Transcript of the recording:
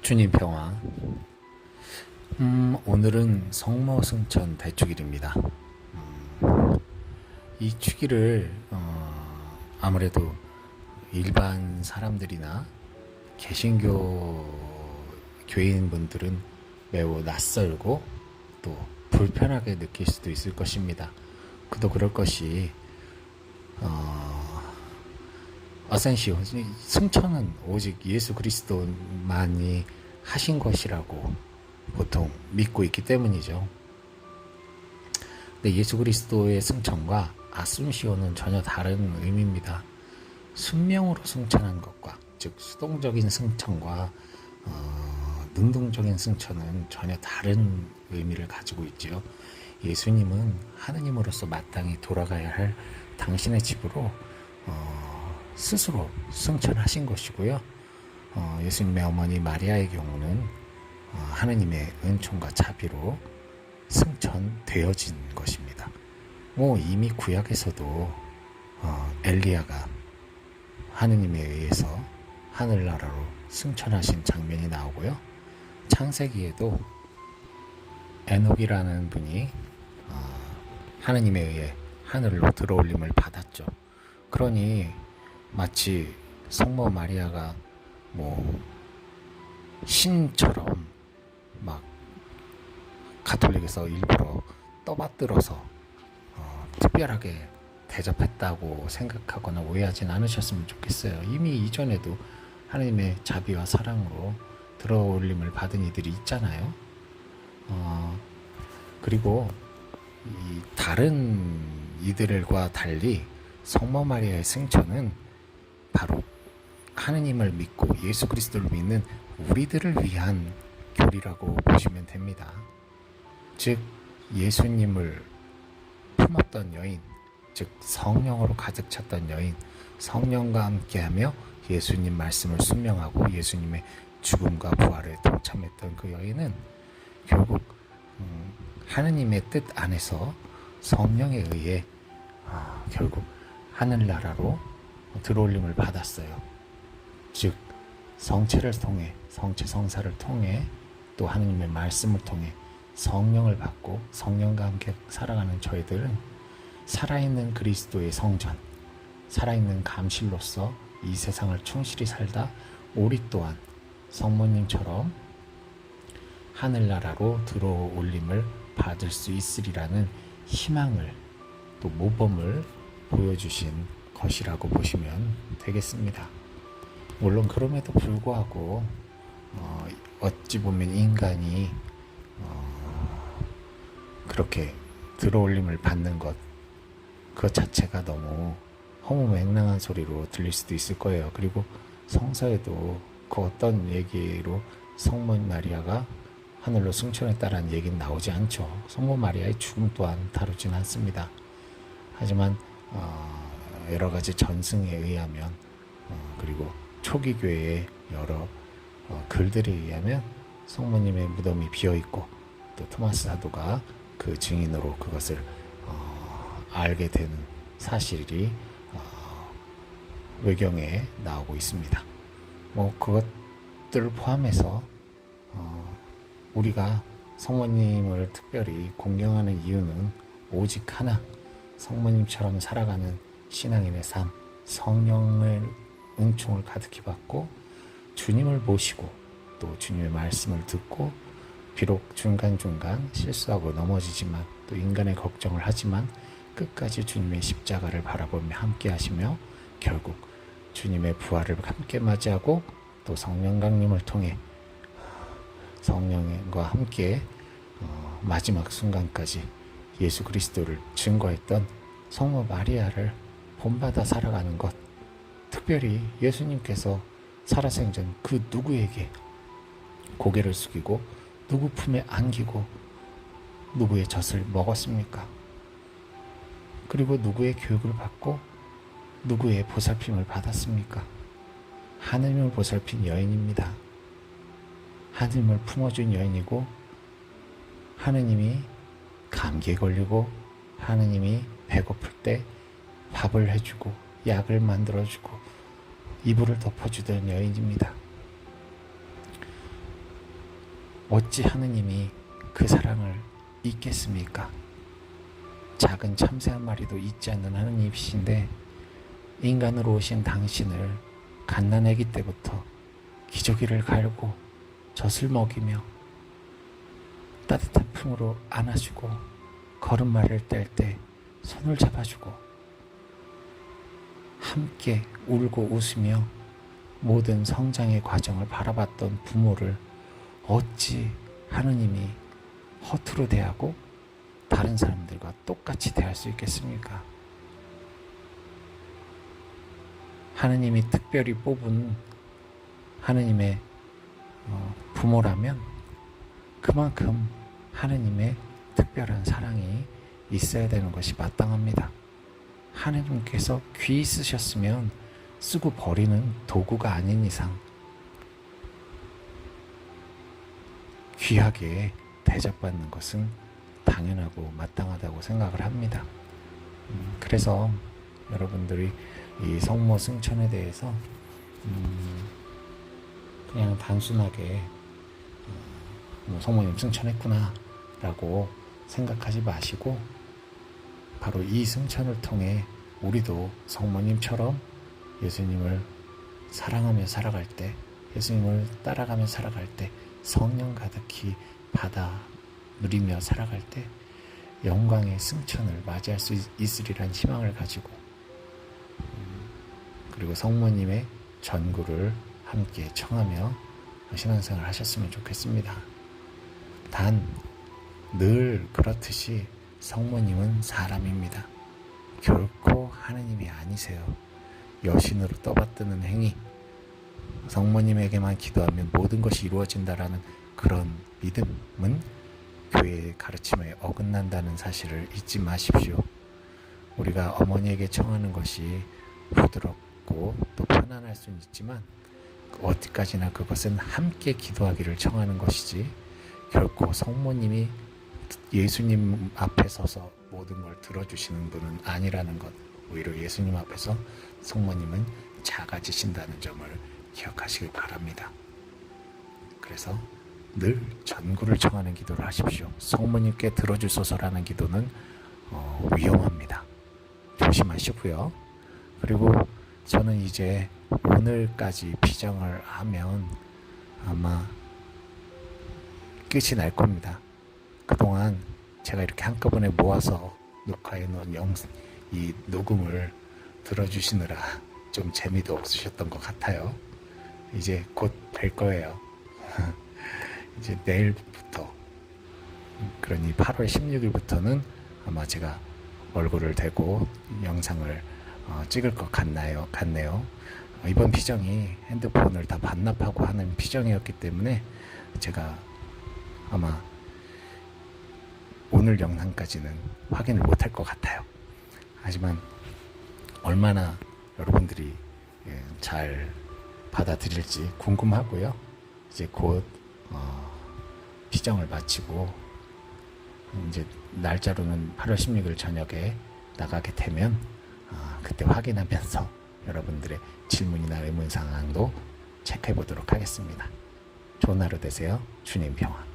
주님 평화. 오늘은 성모 승천 대축일입니다. 이 축일을 아무래도 일반 사람들이나 개신교 교인분들은 매우 낯설고 또 불편하게 느낄 수도 있을 것입니다. 그도 그럴 것이 어센시오, 승천은 오직 예수 그리스도만이 하신 것이라고 보통 믿고 있기 때문이죠. 근데 예수 그리스도의 승천과 아숨시오는 전혀 다른 의미입니다. 순명으로 승천한 것과, 즉 수동적인 승천과 능동적인 승천은 전혀 다른 의미를 가지고 있죠. 예수님은 하느님으로서 마땅히 돌아가야 할 당신의 집으로 스스로 승천하신 것이고요. 예수님의 어머니 마리아의 경우는 하느님의 은총과 자비로 승천되어진 것입니다. 이미 구약에서도 엘리야가 하느님에 의해서 하늘나라로 승천하신 장면이 나오고요. 창세기에도 에녹이라는 분이 하느님에 의해 하늘로 들어올림을 받았죠. 그러니 마치 성모 마리아가 신처럼 막 가톨릭에서 일부러 떠받들어서 특별하게 대접했다고 생각하거나 오해하진 않으셨으면 좋겠어요. 이미 이전에도 하나님의 자비와 사랑으로 들어올림을 받은 이들이 있잖아요. 그리고 이 다른 이들과 달리 성모 마리아의 승천은 바로 하느님을 믿고 예수 그리스도를 믿는 우리들을 위한 교리라고 보시면 됩니다. 즉 예수님을 품었던 여인, 즉 성령으로 가득 찼던 여인, 성령과 함께하며 예수님 말씀을 순명하고 예수님의 죽음과 부활에 동참했던 그 여인은 결국 하느님의 뜻 안에서 성령에 의해 결국 하늘나라로 들어올림을 받았어요. 즉 성체를 통해, 성체 성사를 통해, 또 하느님의 말씀을 통해 성령을 받고 성령과 함께 살아가는 저희들은 살아있는 그리스도의 성전, 살아있는 감실로서 이 세상을 충실히 살다 우리 또한 성모님처럼 하늘나라로 들어올림을 받을 수 있으리라는 희망을, 또 모범을 보여주신 것이라고 보시면 되겠습니다. 물론 그럼에도 불구하고 어찌 보면 인간이 그렇게 들어올림을 받는 것, 그 자체가 너무 허무맹랑한 소리로 들릴 수도 있을 거예요. 그리고 성서에도 그 어떤 얘기로 성모 마리아가 하늘로 승천했다라는 얘기는 나오지 않죠. 성모 마리아의 죽음 또한 다루진 않습니다. 하지만 여러 가지 전승에 의하면 그리고 초기 교회의 여러 글들에 의하면 성모님의 무덤이 비어있고, 또 토마스 사도가 그 증인으로 그것을 알게 된 사실이 외경에 나오고 있습니다. 그것들을 포함해서 우리가 성모님을 특별히 공경하는 이유는 오직 하나, 성모님처럼 살아가는 신앙인의 삶, 성령의 은총을 가득히 받고 주님을 모시고 또 주님의 말씀을 듣고, 비록 중간중간 실수하고 넘어지지만 또 인간의 걱정을 하지만 끝까지 주님의 십자가를 바라보며 함께 하시며 결국 주님의 부활을 함께 맞이하고 또 성령 강림을 통해 성령과 함께 마지막 순간까지 예수 그리스도를 증거했던 성모 마리아를 본받아 살아가는 것, 특별히 예수님께서 살아생전 그 누구에게 고개를 숙이고 누구 품에 안기고 누구의 젖을 먹었습니까? 그리고 누구의 교육을 받고 누구의 보살핌을 받았습니까? 하느님을 보살핀 여인입니다. 하느님을 품어준 여인이고, 하느님이 감기에 걸리고 하느님이 배고플 때 밥을 해주고 약을 만들어주고 이불을 덮어주던 여인입니다. 어찌 하느님이 그 사랑을 잊겠습니까? 작은 참새 한 마리도 잊지 않는 하느님이신데 인간으로 오신 당신을 갓난아기 때부터 기저귀를 갈고 젖을 먹이며 따뜻한 품으로 안아주고 걸음마를 뗄 때 손을 잡아주고 함께 울고 웃으며 모든 성장의 과정을 바라봤던 부모를 어찌 하느님이 허투루 대하고 다른 사람들과 똑같이 대할 수 있겠습니까? 하느님이 특별히 뽑은 하느님의 부모라면 그만큼 하느님의 특별한 사랑이 있어야 되는 것이 마땅합니다. 하느님께서 귀히 쓰셨으면 쓰고 버리는 도구가 아닌 이상 귀하게 대접받는 것은 당연하고 마땅하다고 생각을 합니다. 그래서 여러분들이 이 성모 승천에 대해서 그냥 단순하게 성모님 승천했구나 라고 생각하지 마시고 바로 이 승천을 통해 우리도 성모님처럼 예수님을 사랑하며 살아갈 때, 예수님을 따라가며 살아갈 때, 성령 가득히 받아 누리며 살아갈 때 영광의 승천을 맞이할 수 있으리란 희망을 가지고 그리고 성모님의 전구를 함께 청하며 신앙생활을 하셨으면 좋겠습니다. 단 늘 그렇듯이 성모님은 사람입니다. 결코 하느님이 아니세요. 여신으로 떠받드는 행위, 성모님에게만 기도하면 모든 것이 이루어진다라는 그런 믿음은 교회의 가르침에 어긋난다는 사실을 잊지 마십시오. 우리가 어머니에게 청하는 것이 부드럽고 또 편안할 수는 있지만 어디까지나 그것은 함께 기도하기를 청하는 것이지 결코 성모님이 예수님 앞에 서서 모든 걸 들어주시는 분은 아니라는 것, 오히려 예수님 앞에서 성모님은 작아지신다는 점을 기억하시길 바랍니다. 그래서 늘 전구를 청하는 기도를 하십시오. 성모님께 들어주소서라는 기도는 위험합니다. 조심하시고요. 그리고 저는 이제 오늘까지 피정을 하면 아마 끝이 날 겁니다. 그동안 제가 이렇게 한꺼번에 모아서 녹화해 놓은 이 녹음을 들어주시느라 좀 재미도 없으셨던 것 같아요. 이제 곧 될 거예요. 이제 내일부터, 그러니 8월 16일부터는 아마 제가 얼굴을 대고 영상을 찍을 것 같네요. 이번 피정이 핸드폰을 다 반납하고 하는 피정이었기 때문에 제가 아마 오늘 영상까지는 확인을 못할 것 같아요. 하지만 얼마나 여러분들이 잘 받아들일지 궁금하고요. 이제 곧 피정을 마치고 이제 날짜로는 8월 16일 저녁에 나가게 되면 그때 확인하면서 여러분들의 질문이나 의문 사항도 체크해 보도록 하겠습니다. 좋은 하루 되세요. 주님 평화.